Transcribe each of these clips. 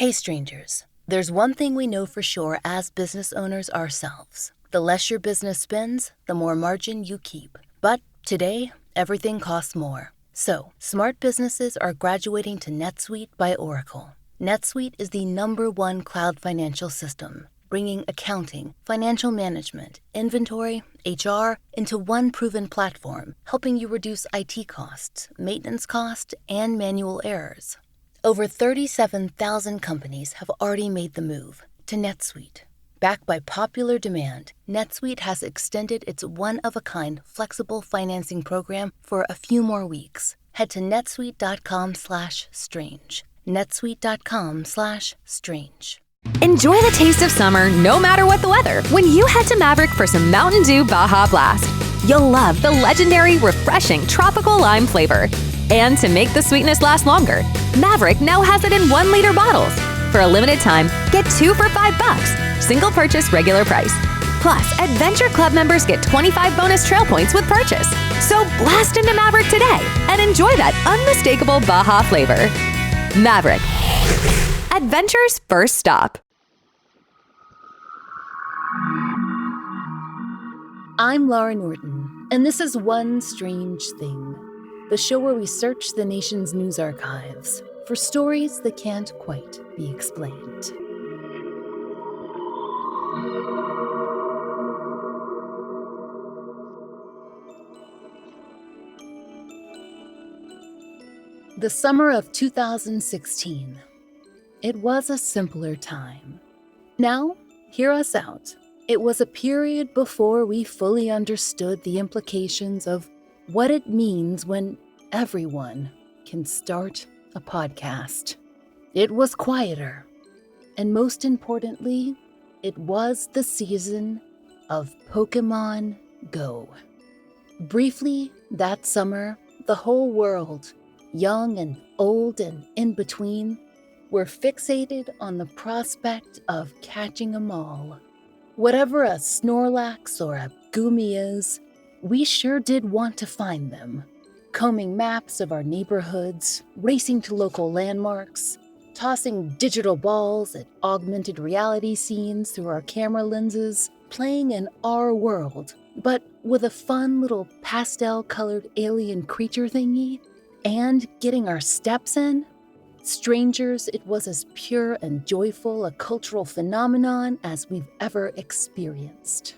Hey strangers, there's one thing we know for sure as business owners ourselves. The less your business spends, the more margin you keep. But today, everything costs more. So, smart businesses are graduating to NetSuite by Oracle. NetSuite is the #1 cloud financial system, bringing accounting, financial management, inventory, HR into one proven platform, helping you reduce IT costs, maintenance costs, and manual errors. Over 37,000 companies have already made the move to NetSuite. Backed by popular demand, NetSuite has extended its one-of-a-kind flexible financing program for a few more weeks. Head to netsuite.com/strange. netsuite.com/strange. Enjoy the taste of summer no matter what the weather when you head to Maverick for some Mountain Dew Baja Blast. You'll love the legendary, refreshing tropical lime flavor. And to make the sweetness last longer, Maverick now has it in 1-liter bottles. For a limited time, get 2 for $5. Single purchase regular price. Plus, Adventure Club members get 25 bonus trail points with purchase. So blast into Maverick today and enjoy that unmistakable Baja flavor. Maverick. Adventure's first stop. I'm Laurah Norton, and this is One Strange Thing, the show where we search the nation's news archives for stories that can't quite be explained. The summer of 2016. It was a simpler time. Now, hear us out. It was a period before we fully understood the implications of what it means when everyone can start a podcast. It was quieter, and most importantly, it was the season of Pokémon Go. Briefly, that summer, the whole world, young and old and in between, were fixated on the prospect of catching 'em all. Whatever a Snorlax or a Goomy is, we sure did want to find them. Combing maps of our neighborhoods, racing to local landmarks, tossing digital balls at augmented reality scenes through our camera lenses, playing in our world, but with a fun little pastel-colored alien creature thingy, and getting our steps in. Strangers, it was as pure and joyful a cultural phenomenon as we've ever experienced.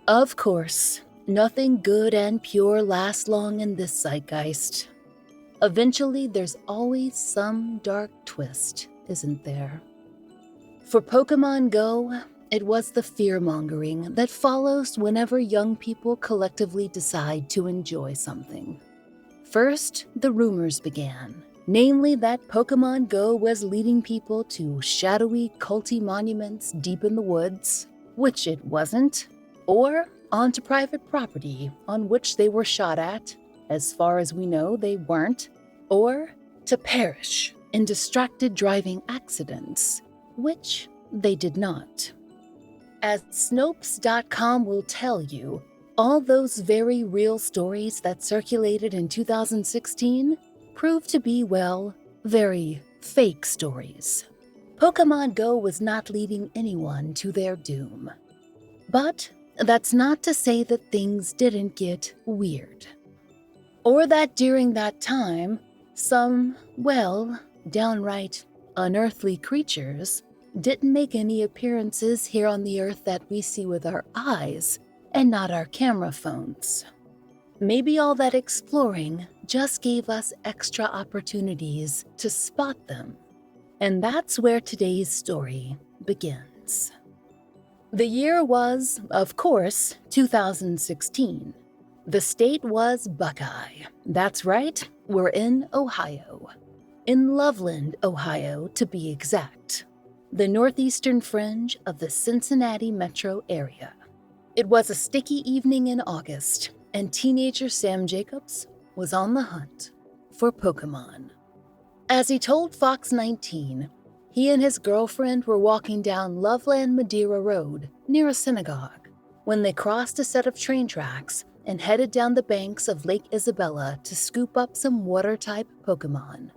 Of course, nothing good and pure lasts long in this zeitgeist. Eventually, there's always some dark twist, isn't there? For Pokémon Go, it was the fear-mongering that follows whenever young people collectively decide to enjoy something. First, the rumors began. Namely that Pokémon Go was leading people to shadowy, culty monuments deep in the woods, which it wasn't, or onto private property on which they were shot at, as far as we know they weren't, or to perish in distracted driving accidents, which they did not. As Snopes.com will tell you, all those very real stories that circulated in 2016 proved to be, well, very fake stories. Pokémon Go was not leading anyone to their doom. But that's not to say that things didn't get weird. Or that during that time, some, well, downright unearthly creatures didn't make any appearances here on the Earth that we see with our eyes and not our camera phones. Maybe all that exploring just gave us extra opportunities to spot them. And that's where today's story begins. The year was, of course, 2016. The state was Buckeye. That's right, we're in Ohio. In Loveland, Ohio, to be exact. The northeastern fringe of the Cincinnati metro area. It was a sticky evening in August, and teenager Sam Jacobs was on the hunt for Pokémon. As he told Fox 19, he and his girlfriend were walking down Loveland Madeira Road near a synagogue when they crossed a set of train tracks and headed down the banks of Lake Isabella to scoop up some water-type Pokémon.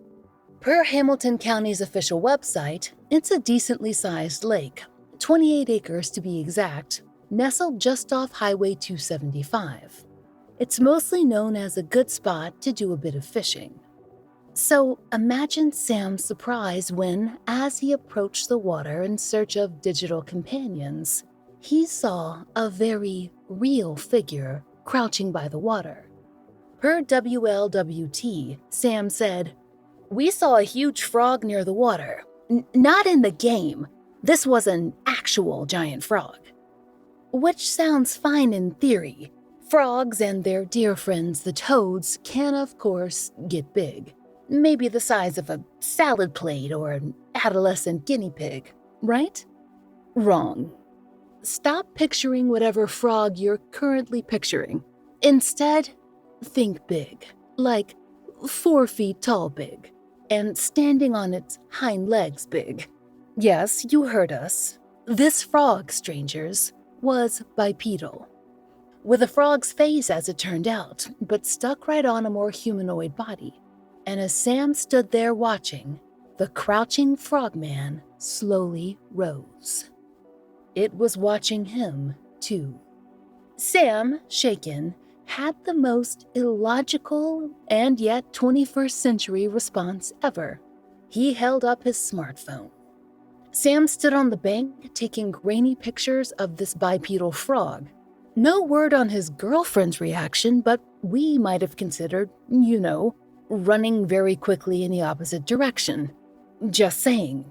Per Hamilton County's official website, it's a decently sized lake, 28 acres to be exact, nestled just off Highway 275. It's mostly known as a good spot to do a bit of fishing. So imagine Sam's surprise when, as he approached the water in search of digital companions, he saw a very real figure crouching by the water. Per WLWT, Sam said, "We saw a huge frog near the water. Not in the game. This was an actual giant frog." Which sounds fine in theory. Frogs and their dear friends, the toads, can of course get big. Maybe the size of a salad plate or an adolescent guinea pig, right? Wrong. Stop picturing whatever frog you're currently picturing. Instead, think big, like 4 feet tall big, and standing on its hind legs big. Yes, you heard us. This frog, strangers, was bipedal. With a frog's face as it turned out, but stuck right on a more humanoid body. And as Sam stood there watching, the crouching frogman slowly rose. It was watching him, too. Sam, shaken, had the most illogical and yet 21st century response ever. He held up his smartphone. Sam stood on the bank taking grainy pictures of this bipedal frog. No word on his girlfriend's reaction, but we might have considered, running very quickly in the opposite direction. Just saying.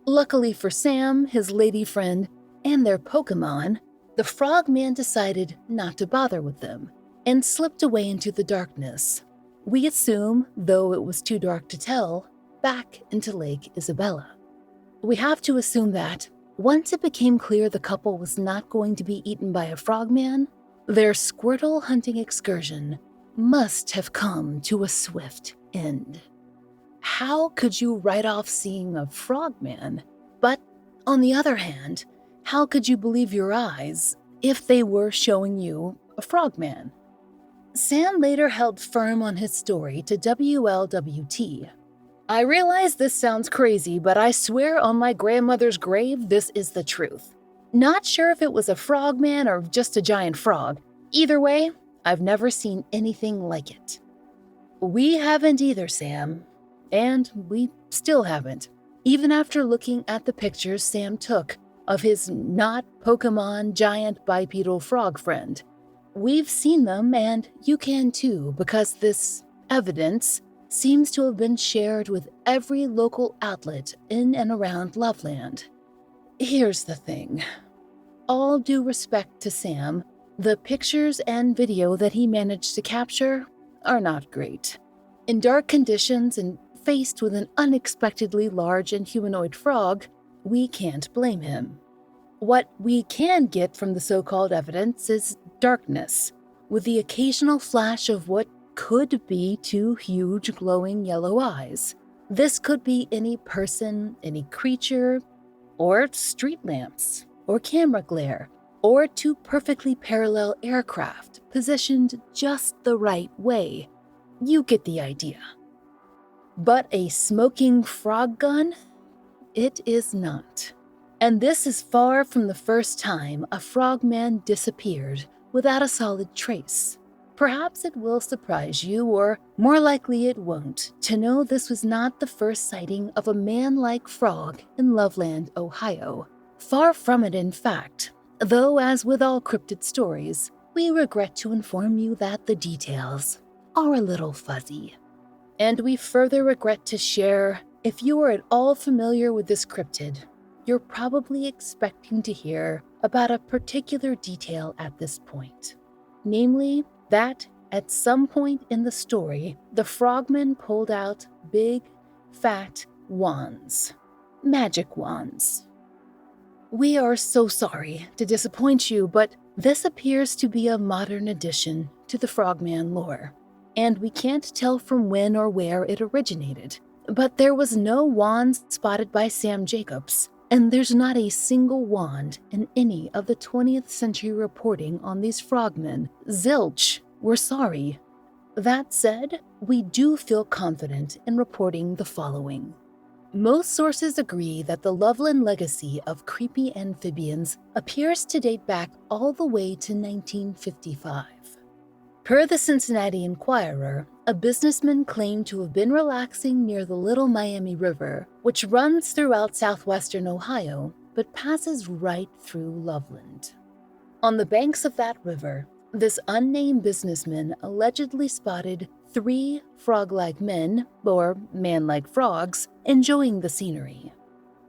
Luckily for Sam, his lady friend, and their Pokémon, the frogman decided not to bother with them and slipped away into the darkness. We assume, though it was too dark to tell, back into Lake Isabella. We have to assume that, once it became clear the couple was not going to be eaten by a frogman, their Squirtle hunting excursion must have come to a swift end. How could you write off seeing a frogman? But, on the other hand, how could you believe your eyes if they were showing you a frogman? Sam later held firm on his story to WLWT. "I realize this sounds crazy, but I swear on my grandmother's grave this is the truth. Not sure if it was a frogman or just a giant frog. Either way, I've never seen anything like it." We haven't either, Sam. And we still haven't. Even after looking at the pictures Sam took of his not Pokémon giant bipedal frog friend. We've seen them, and you can too, because this evidence seems to have been shared with every local outlet in and around Loveland. Here's the thing. All due respect to Sam, the pictures and video that he managed to capture are not great. In dark conditions and faced with an unexpectedly large and humanoid frog, we can't blame him. What we can get from the so-called evidence is darkness, with the occasional flash of what could be 2 huge glowing yellow eyes. This could be any person, any creature, or street lamps, or camera glare, or 2 perfectly parallel aircraft positioned just the right way. You get the idea. But a smoking frog gun? It is not. And this is far from the first time a frogman disappeared without a solid trace. Perhaps it will surprise you, or more likely it won't, to know this was not the first sighting of a man-like frog in Loveland, Ohio. Far from it, in fact, though as with all cryptid stories, we regret to inform you that the details are a little fuzzy. And we further regret to share, if you are at all familiar with this cryptid, you're probably expecting to hear about a particular detail at this point. Namely, that at some point in the story, the frogmen pulled out big, fat wands. Magic wands. We are so sorry to disappoint you, but this appears to be a modern addition to the frogman lore, and we can't tell from when or where it originated. But there was no wand spotted by Sam Jacobs, and there's not a single wand in any of the 20th century reporting on these frogmen. Zilch, we're sorry. That said, we do feel confident in reporting the following. Most sources agree that the Loveland legacy of creepy amphibians appears to date back all the way to 1955. Per the Cincinnati Enquirer, a businessman claimed to have been relaxing near the Little Miami River, which runs throughout southwestern Ohio but passes right through Loveland. On the banks of that river, this unnamed businessman allegedly spotted 3 frog-like men, or man-like frogs, enjoying the scenery.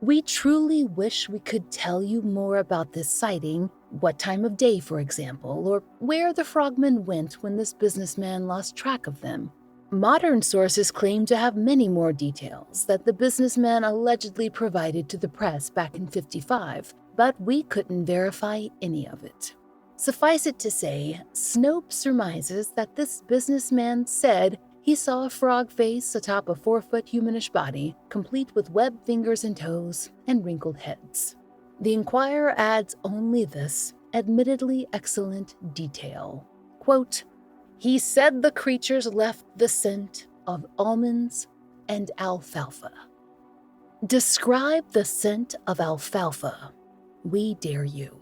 We truly wish we could tell you more about this sighting, what time of day, for example, or where the frogmen went when this businessman lost track of them. Modern sources claim to have many more details that the businessman allegedly provided to the press back in '55, but we couldn't verify any of it. Suffice it to say, Snopes surmises that this businessman said he saw a frog face atop a 4-foot humanish body, complete with webbed fingers and toes and wrinkled heads. The Enquirer adds only this, admittedly excellent detail. Quote, "He said the creatures left the scent of almonds and alfalfa." Describe the scent of alfalfa. We dare you.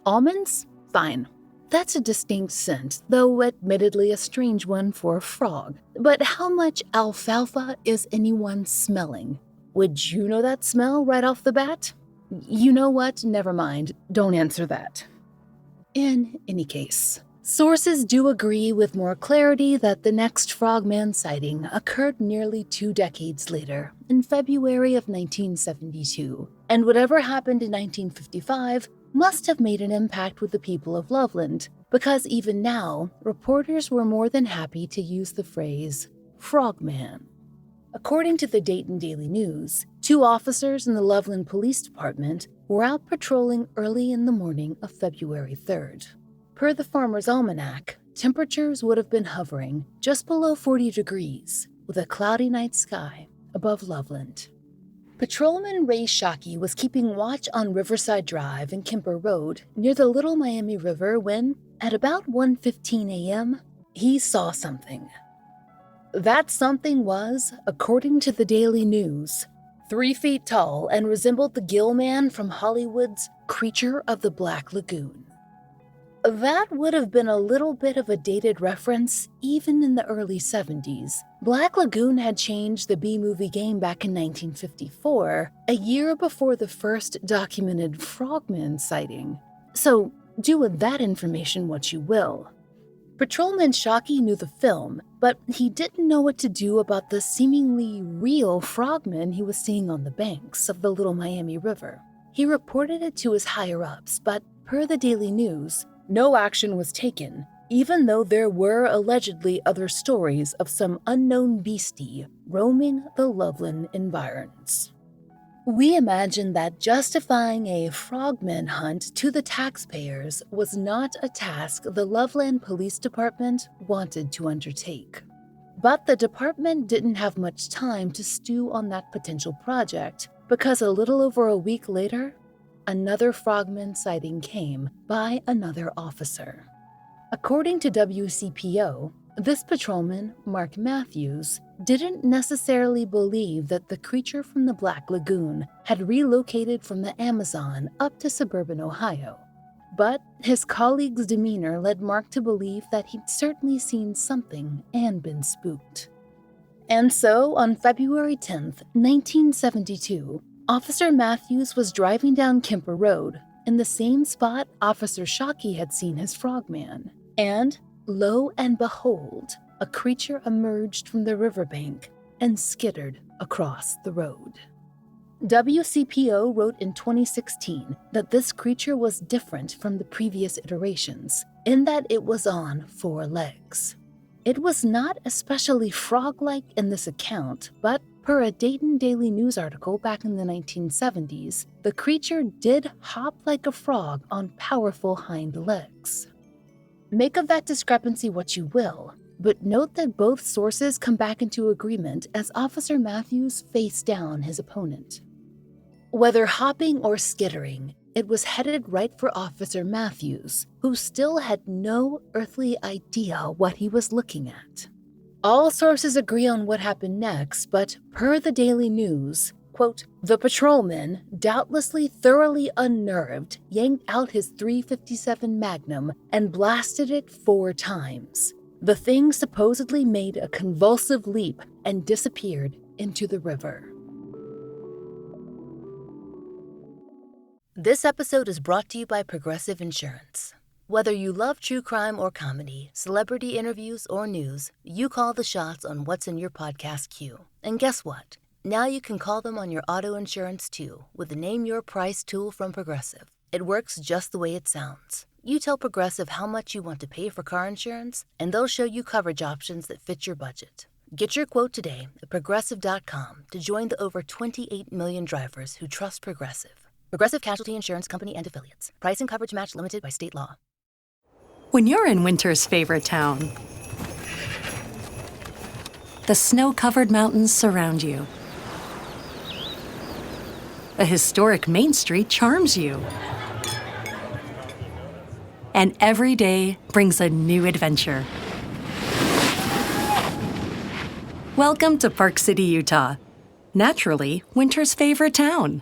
Almonds? Fine. That's a distinct scent, though admittedly a strange one for a frog. But how much alfalfa is anyone smelling? Would you know that smell right off the bat? You know what? Never mind. Don't answer that. In any case, sources do agree with more clarity that the next frogman sighting occurred nearly 2 decades later, in February of 1972, and whatever happened in 1955 must have made an impact with the people of Loveland, because even now, reporters were more than happy to use the phrase frogman. According to the Dayton Daily News, 2 officers in the Loveland Police Department were out patrolling early in the morning of February 3rd. Per the Farmer's Almanac, temperatures would have been hovering just below 40 degrees, with a cloudy night sky above Loveland. Patrolman Ray Shockey was keeping watch on Riverside Drive and Kemper Road near the Little Miami River when, at about 1:15 a.m., he saw something. That something was, according to the Daily News, 3 feet tall and resembled the Gill Man from Hollywood's Creature of the Black Lagoon. That would have been a little bit of a dated reference even in the early 70s. Black Lagoon had changed the B-movie game back in 1954, a year before the first documented frogman sighting. So do with that information what you will. Patrolman Shockey knew the film, but he didn't know what to do about the seemingly real frogmen he was seeing on the banks of the Little Miami River. He reported it to his higher-ups, but per the Daily News, no action was taken, even though there were allegedly other stories of some unknown beastie roaming the Loveland environs. We imagine that justifying a frogman hunt to the taxpayers was not a task the Loveland Police Department wanted to undertake. But the department didn't have much time to stew on that potential project, because a little over a week later, another frogman sighting came by another officer. According to WCPO, this patrolman, Mark Matthews, didn't necessarily believe that the creature from the Black Lagoon had relocated from the Amazon up to suburban Ohio. But his colleague's demeanor led Mark to believe that he'd certainly seen something and been spooked. And so, on February 10th, 1972, Officer Matthews was driving down Kemper Road, in the same spot Officer Shockey had seen his frogman. And, lo and behold, a creature emerged from the riverbank and skittered across the road. WCPO wrote in 2016 that this creature was different from the previous iterations, in that it was on 4 legs. It was not especially frog-like in this account, but per a Dayton Daily News article back in the 1970s, the creature did hop like a frog on powerful hind legs. Make of that discrepancy what you will, but note that both sources come back into agreement as Officer Matthews faced down his opponent. Whether hopping or skittering, It was headed right for Officer Matthews, who still had no earthly idea what he was looking at. All sources agree on what happened next, but per the Daily News, quote, the patrolman, doubtlessly thoroughly unnerved, yanked out his .357 Magnum and blasted it 4 times. The thing supposedly made a convulsive leap and disappeared into the river. This episode is brought to you by Progressive Insurance. Whether you love true crime or comedy, celebrity interviews or news, you call the shots on what's in your podcast queue. And guess what? Now you can call them on your auto insurance too with the Name Your Price tool from Progressive. It works just the way it sounds. You tell Progressive how much you want to pay for car insurance, and they'll show you coverage options that fit your budget. Get your quote today at Progressive.com to join the over 28 million drivers who trust Progressive. Progressive Casualty Insurance Company and Affiliates. Price and coverage match limited by state law. When you're in winter's favorite town, the snow-covered mountains surround you. A historic Main Street charms you. And every day brings a new adventure. Welcome to Park City, Utah. Naturally, winter's favorite town.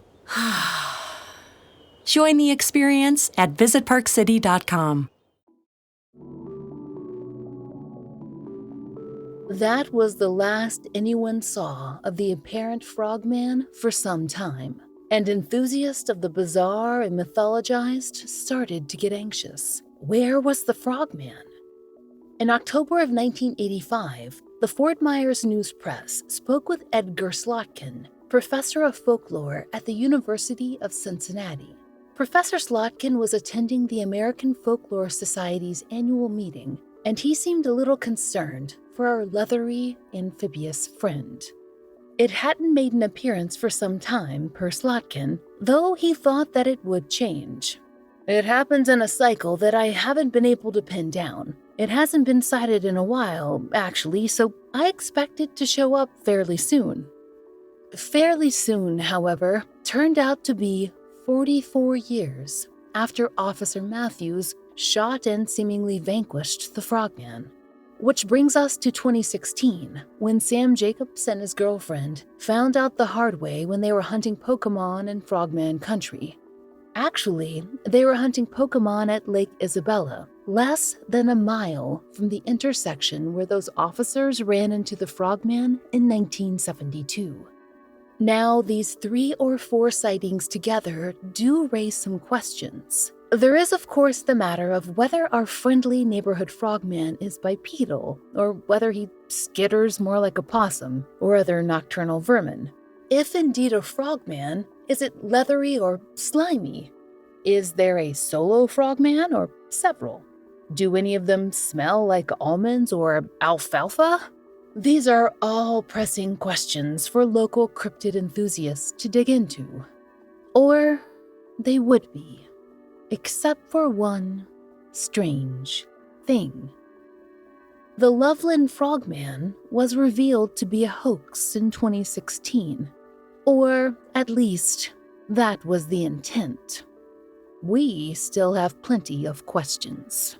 Join the experience at visitparkcity.com. That was the last anyone saw of the apparent frogman for some time, and enthusiasts of the bizarre and mythologized started to get anxious. Where was the frogman? In October of 1985, the Fort Myers News Press spoke with Edgar Slotkin, professor of folklore at the University of Cincinnati. Professor Slotkin was attending the American Folklore Society's annual meeting, and he seemed a little concerned for our leathery, amphibious friend. It hadn't made an appearance for some time, per Slotkin, though he thought that it would change. It happens in a cycle that I haven't been able to pin down. It hasn't been sighted in a while, actually, so I expect it to show up fairly soon. Fairly soon, however, turned out to be 44 years after Officer Matthews shot and seemingly vanquished the frogman. Which brings us to 2016, when Sam Jacobs and his girlfriend found out the hard way when they were hunting Pokémon in Frogman country. Actually, they were hunting Pokémon at Lake Isabella, less than a mile from the intersection where those officers ran into the frogman in 1972. Now, these 3 or 4 sightings together do raise some questions. There is, of course, the matter of whether our friendly neighborhood frogman is bipedal, or whether he skitters more like a possum or other nocturnal vermin. If indeed a frogman, is it leathery or slimy? Is there a solo frogman or several? Do any of them smell like almonds or alfalfa? These are all pressing questions for local cryptid enthusiasts to dig into. Or they would be. Except for one strange thing. The Loveland Frogman was revealed to be a hoax in 2016. Or, at least, that was the intent. We still have plenty of questions.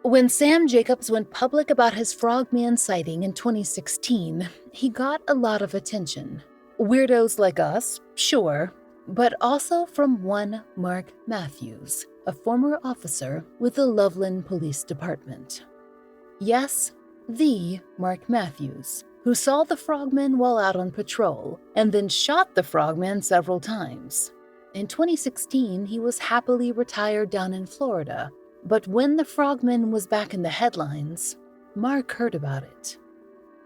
When Sam Jacobs went public about his frogman sighting in 2016, he got a lot of attention. Weirdos like us, sure, but also from one Mark Matthews, a former officer with the Loveland Police Department. Yes, the Mark Matthews, who saw the frogman while out on patrol and then shot the frogman several times. In 2016, he was happily retired down in Florida, but when the frogman was back in the headlines, Mark heard about it.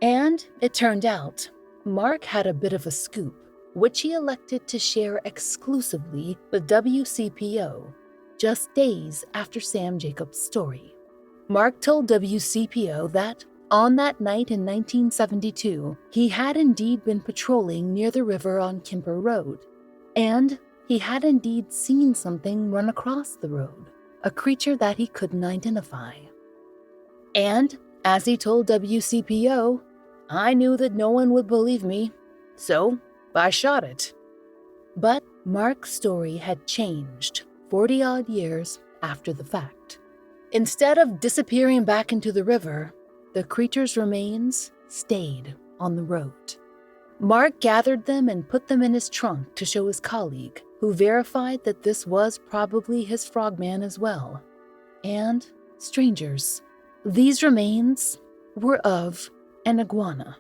And it turned out, Mark had a bit of a scoop, which he elected to share exclusively with WCPO, just days after Sam Jacobs' story. Mark told WCPO that, on that night in 1972, he had indeed been patrolling near the river on Kemper Road, and he had indeed seen something run across the road, a creature that he couldn't identify. And, as he told WCPO, I knew that no one would believe me, so I shot it. But Mark's story had changed 40-odd years after the fact. Instead of disappearing back into the river, the creature's remains stayed on the road. Mark gathered them and put them in his trunk to show his colleague, who verified that this was probably his frogman as well. And, strangers, these remains were of an iguana.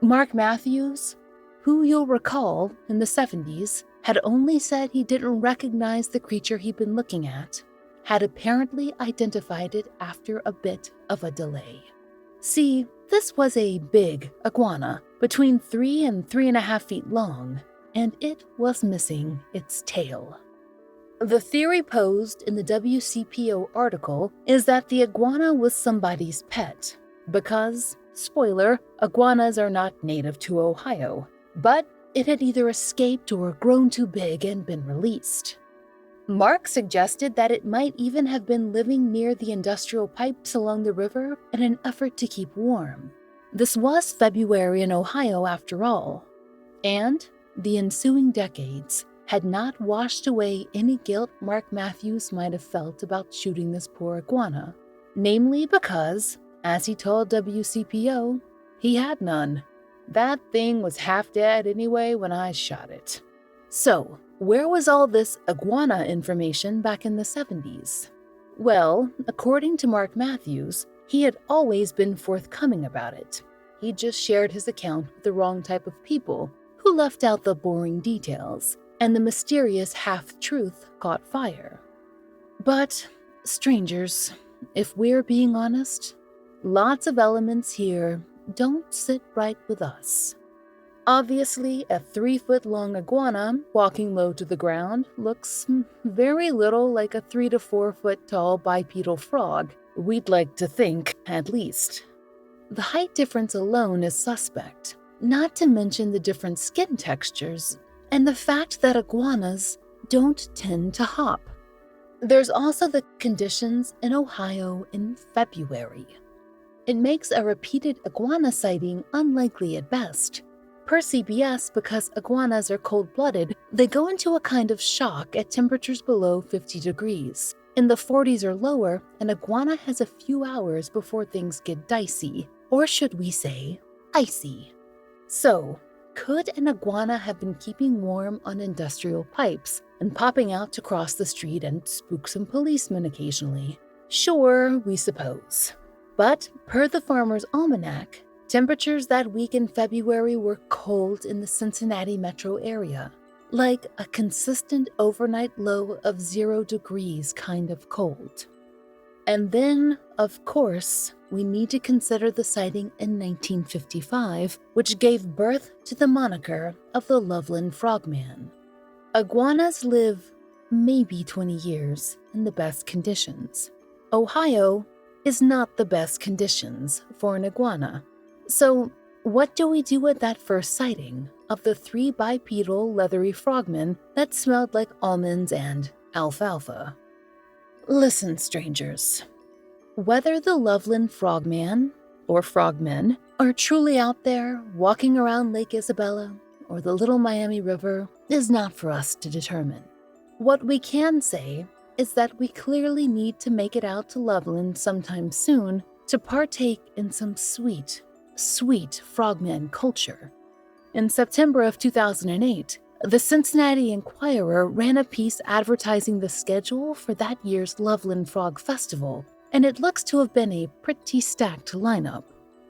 Mark Matthews, who you'll recall in the 70s had only said he didn't recognize the creature he'd been looking at, had apparently identified it after a bit of a delay. See, this was a big iguana, between 3 and 3.5 feet long, and it was missing its tail. The theory posed in the WCPO article is that the iguana was somebody's pet, because, spoiler, iguanas are not native to Ohio, but it had either escaped or grown too big and been released. Mark suggested that it might even have been living near the industrial pipes along the river in an effort to keep warm. This was February in Ohio after all, and the ensuing decades had not washed away any guilt Mark Matthews might have felt about shooting this poor iguana, namely because, as he told WCPO, he had none. That thing was half dead anyway when I shot it. So, where was all this iguana information back in the 70s? Well, according to Mark Matthews, he had always been forthcoming about it. He just shared his account with the wrong type of people, who left out the boring details, and the mysterious half-truth caught fire. But, strangers, if we're being honest, lots of elements here don't sit right with us. Obviously, a 3-foot-long iguana walking low to the ground looks very little like a 3 to 4 foot tall bipedal frog, we'd like to think, at least. The height difference alone is suspect, not to mention the different skin textures and the fact that iguanas don't tend to hop. There's also the conditions in Ohio in February. It makes a repeated iguana sighting unlikely at best. Per CBS, because iguanas are cold-blooded, they go into a kind of shock at temperatures below 50 degrees. In the 40s or lower, an iguana has a few hours before things get dicey, or should we say, icy. So, could an iguana have been keeping warm on industrial pipes and popping out to cross the street and spook some policemen occasionally? Sure, we suppose. But, per the Farmer's Almanac, temperatures that week in February were cold in the Cincinnati metro area, like a consistent overnight low of 0 degrees kind of cold. And then, of course, we need to consider the sighting in 1955, which gave birth to the moniker of the Loveland Frogman. Iguanas live maybe 20 years in the best conditions. Ohio is not the best conditions for an iguana. So, what do we do at that first sighting of the 3 bipedal leathery frogmen that smelled like almonds and alfalfa? Listen, strangers. Whether the Loveland Frogman or frogmen are truly out there walking around Lake Isabella or the Little Miami River is not for us to determine. What we can say is that we clearly need to make it out to Loveland sometime soon to partake in some sweet frogman culture. In September of 2008, the Cincinnati Enquirer ran a piece advertising the schedule for that year's Loveland Frog Festival, and it looks to have been a pretty stacked lineup.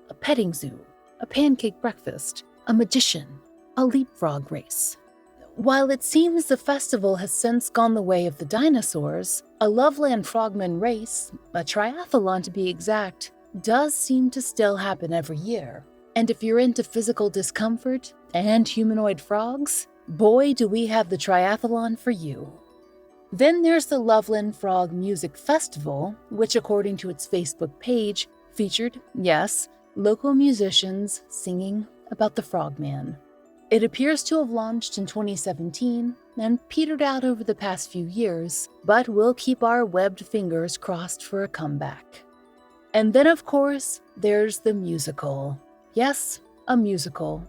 A petting zoo, a pancake breakfast, a magician, a leapfrog race. While it seems the festival has since gone the way of the dinosaurs, a Loveland Frogman race, a triathlon to be exact, does seem to still happen every year. And if you're into physical discomfort and humanoid frogs, boy do we have the triathlon for you. Then there's the Loveland Frog Music Festival, which according to its Facebook page, featured, yes, local musicians singing about the Frogman. It appears to have launched in 2017 and petered out over the past few years, but we'll keep our webbed fingers crossed for a comeback. And then, of course, there's the musical. Yes, a musical.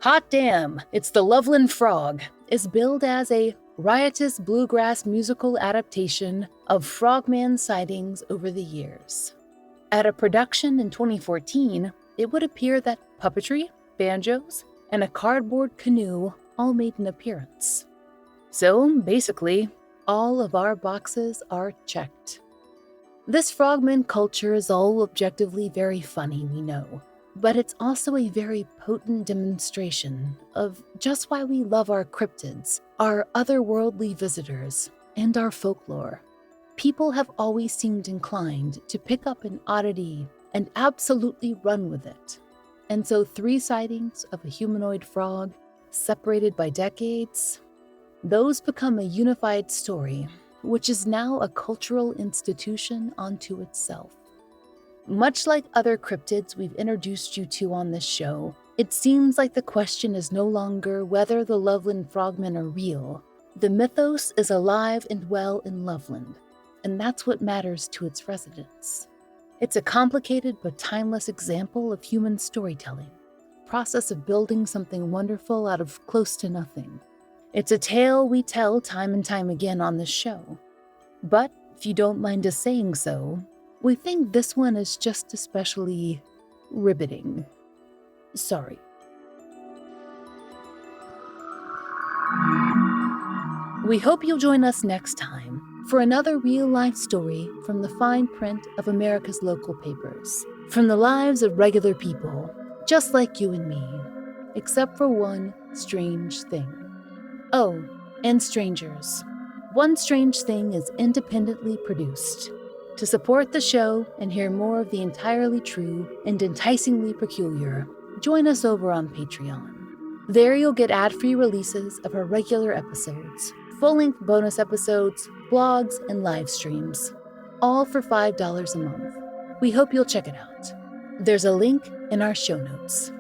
Hot damn, it's the Loveland Frog, is billed as a riotous bluegrass musical adaptation of Frogman sightings over the years. At a production in 2014, it would appear that puppetry, banjos, and a cardboard canoe all made an appearance. So, basically, all of our boxes are checked. This frogman culture is all objectively very funny, we know, but it's also a very potent demonstration of just why we love our cryptids, our otherworldly visitors, and our folklore. People have always seemed inclined to pick up an oddity and absolutely run with it. And so 3 sightings of a humanoid frog, separated by decades, those become a unified story, which is now a cultural institution unto itself. Much like other cryptids we've introduced you to on this show, it seems like the question is no longer whether the Loveland Frogmen are real. The mythos is alive and well in Loveland, and that's what matters to its residents. It's a complicated but timeless example of human storytelling, the process of building something wonderful out of close to nothing. It's a tale we tell time and time again on this show. But if you don't mind us saying so, we think this one is just especially riveting. Sorry. We hope you'll join us next time for another real-life story from the fine print of America's local papers, from the lives of regular people, just like you and me, except for one strange thing. Oh, and strangers. One Strange Thing is independently produced. To support the show and hear more of the entirely true and enticingly peculiar, join us over on Patreon. There you'll get ad-free releases of our regular episodes, full-length bonus episodes, blogs, and live streams, all for $5 a month. We hope you'll check it out. There's a link in our show notes.